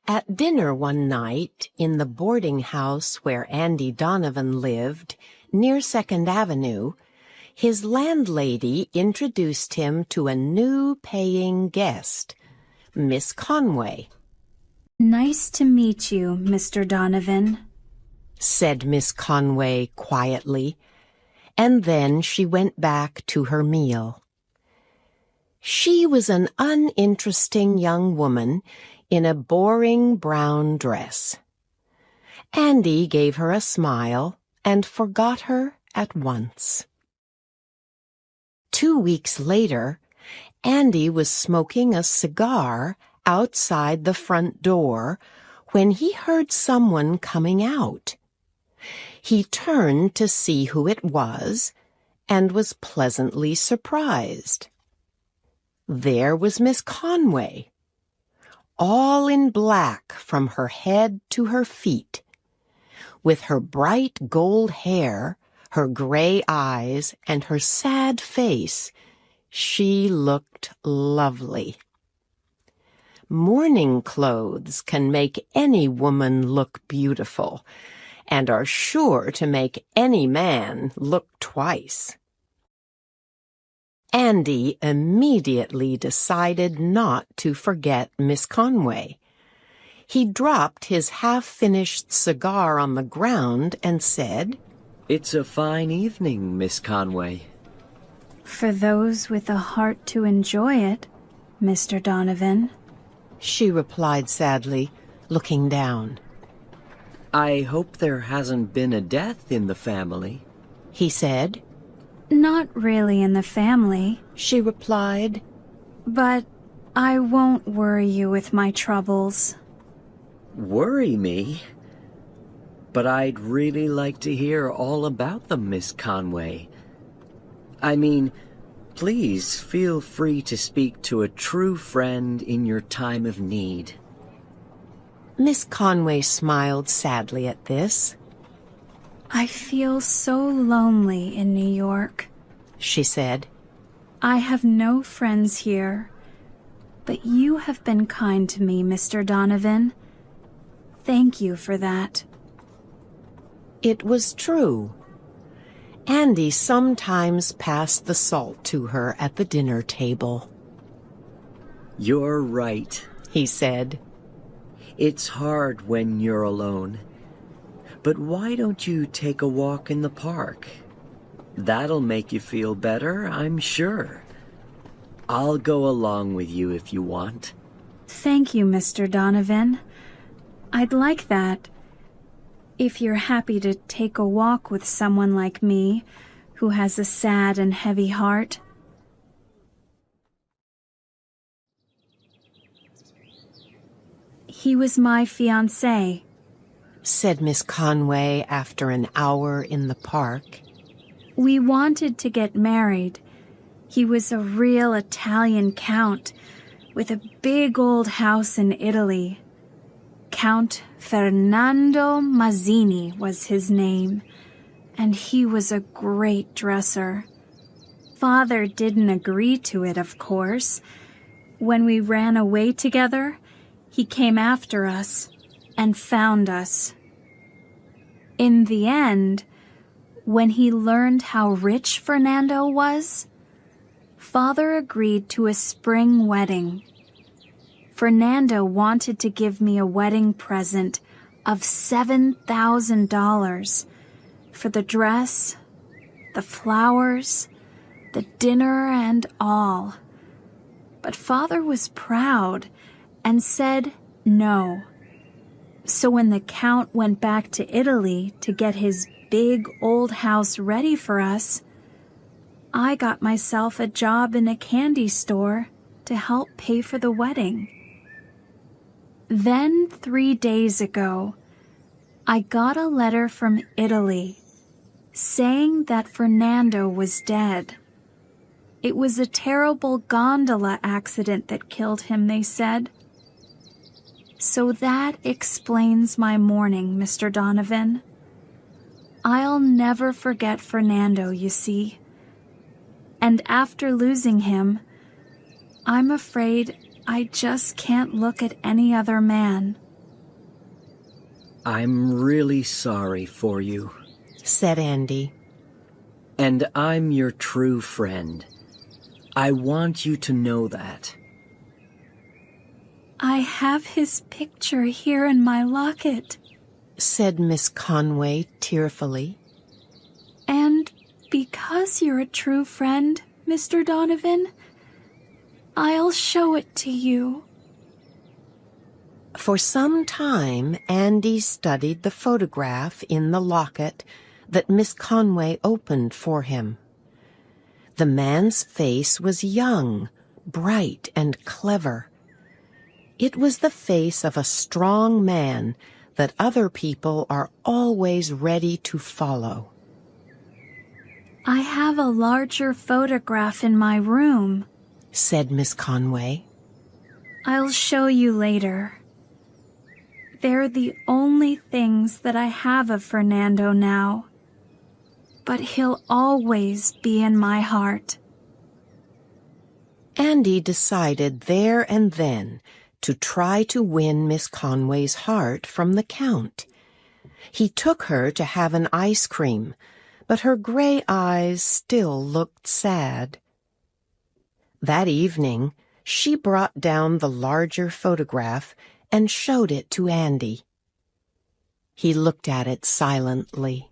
At dinner one night in the boarding house where Andy Donovan lived, near 2nd Avenue, his landlady introduced him to a new paying guest, Miss Conway. "Nice to meet you, Mr. Donovan," said Miss Conway quietly, and then she went back to her meal. She was an uninteresting young woman in a boring brown dress. Andy gave her a smile and forgot her at once. 2 weeks later, Andy was smoking a cigar outside the front door when he heard someone coming out. He turned to see who it was and was pleasantly surprised. There was Miss Conway, all in black from her head to her feet. With her bright gold hair, her gray eyes, and her sad face, she looked lovely. Mourning clothes can make any woman look beautiful, and are sure to make any man look twice. Andy immediately decided not to forget Miss Conway. He dropped his half-finished cigar on the ground and said, "It's a fine evening, Miss Conway." "For those with a heart to enjoy it, Mr. Donovan," she replied sadly, looking down. "I hope there hasn't been a death in the family," he said. "Not really in the family," she replied. "But I won't worry you with my troubles." "Worry me? But I'd really like to hear all about them, Miss Conway. I mean, please feel free to speak to a true friend in your time of need." Miss Conway smiled sadly at this. "I feel so lonely in New York," she said. "I have no friends here, but you have been kind to me, Mr. Donovan. Thank you for that." It was true. Andy sometimes passed the salt to her at the dinner table. "You're right," he said. "It's hard when you're alone. But why don't you take a walk in the park? That'll make you feel better, I'm sure. I'll go along with you if you want." "Thank you, Mr. Donovan. I'd like that. If you're happy to take a walk with someone like me, who has a sad and heavy heart." "He was my fiancé," said Miss Conway after an hour in the park. "We wanted to get married. He was a real Italian count with a big old house in Italy. Count Fernando Mazzini was his name, and he was a great dresser. Father didn't agree to it, of course. When we ran away together, he came after us and found us. In the end, when he learned how rich Fernando was, Father agreed to a spring wedding. Fernando wanted to give me a wedding present of $7,000 for the dress, the flowers, the dinner, and all. But Father was proud and said no. So when the Count went back to Italy to get his big old house ready for us, I got myself a job in a candy store to help pay for the wedding. Then 3 days ago, I got a letter from Italy saying that Fernando was dead. It was a terrible gondola accident that killed him, they said. So that explains my mourning, Mr. Donovan. I'll never forget Fernando, you see. And after losing him, I'm afraid I just can't look at any other man. I'm really sorry for you. said Andy. And I'm your true friend. I want you to know that. I have his picture here in my locket. Said Miss Conway tearfully. And because you're a true friend, Mr. Donovan, I'll show it to you. For some time, Andy studied the photograph in the locket that Miss Conway opened for him. The man's face was young, bright, and clever. It was the face of a strong man that other people are always ready to follow. I have a larger photograph in my room, said Miss Conway. I'll show you later. They're the only things that I have of Fernando now. But he'll always be in my heart. Andy decided there and then to try to win Miss Conway's heart from the Count. He took her to have an ice cream, but her gray eyes still looked sad. That evening, she brought down the larger photograph and showed it to Andy. He looked at it silently.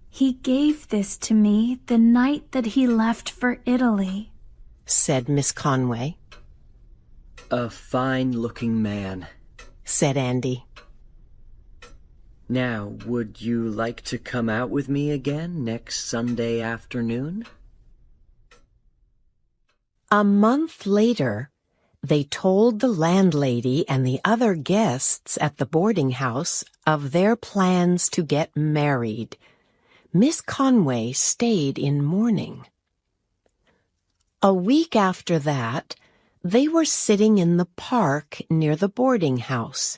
He gave this to me the night that he left for Italy, said Miss Conway. A fine-looking man, said Andy. Now, would you like to come out with me again next Sunday afternoon? A month later, they told the landlady and the other guests at the boarding house of their plans to get married. Miss Conway stayed in mourning. A week after that, they were sitting in the park near the boarding house.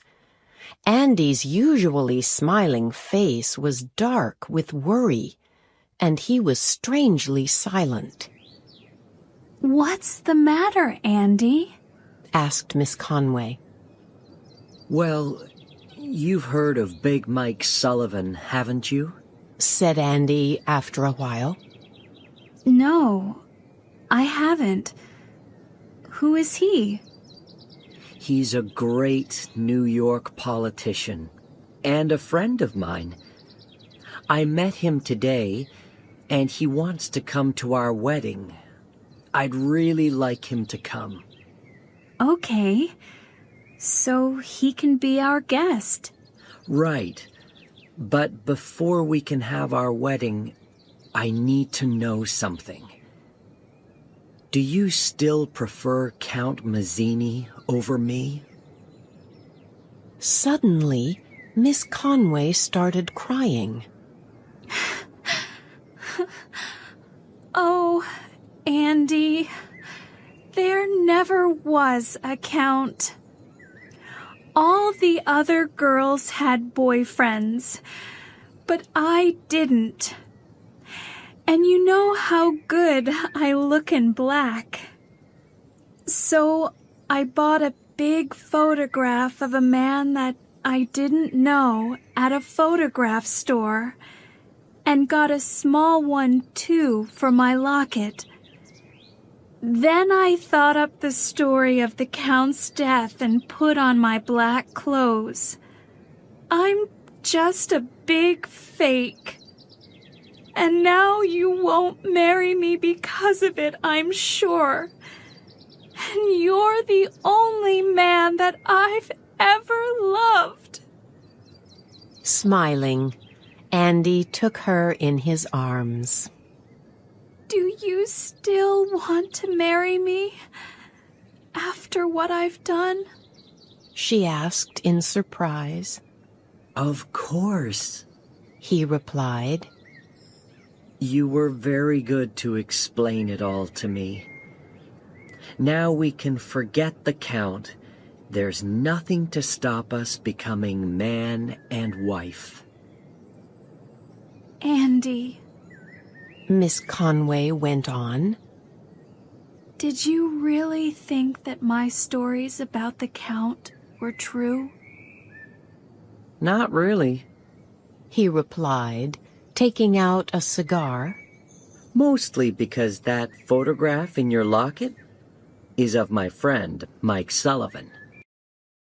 Andy's usually smiling face was dark with worry, and he was strangely silent. What's the matter, Andy? Asked Miss Conway. Well, you've heard of Big Mike Sullivan, haven't you? Said Andy after a while. No, I haven't. Who is he? He's a great New York politician and a friend of mine. I met him today, and he wants to come to our wedding. I'd really like him to come. Okay, so he can be our guest. Right. But before we can have our wedding, I need to know something. Do you still prefer Count Mazzini over me? Suddenly, Miss Conway started crying. Oh, Andy, there never was a Count. All the other girls had boyfriends, but I didn't. And you know how good I look in black. So I bought a big photograph of a man that I didn't know at a photograph store, and got a small one too for my locket. Then I thought up the story of the Count's death and put on my black clothes. I'm just a big fake. And now you won't marry me because of it, I'm sure. And you're the only man that I've ever loved. Smiling, Andy took her in his arms. Do you still want to marry me after what I've done? She asked in surprise. Of course, he replied. You were very good to explain it all to me. Now we can forget the Count. There's nothing to stop us becoming man and wife. Andy, Miss Conway went on. did you really think that my stories about the Count were true? Not really. he replied, taking out a cigar. Mostly because that photograph in your locket is of my friend, Mike Sullivan.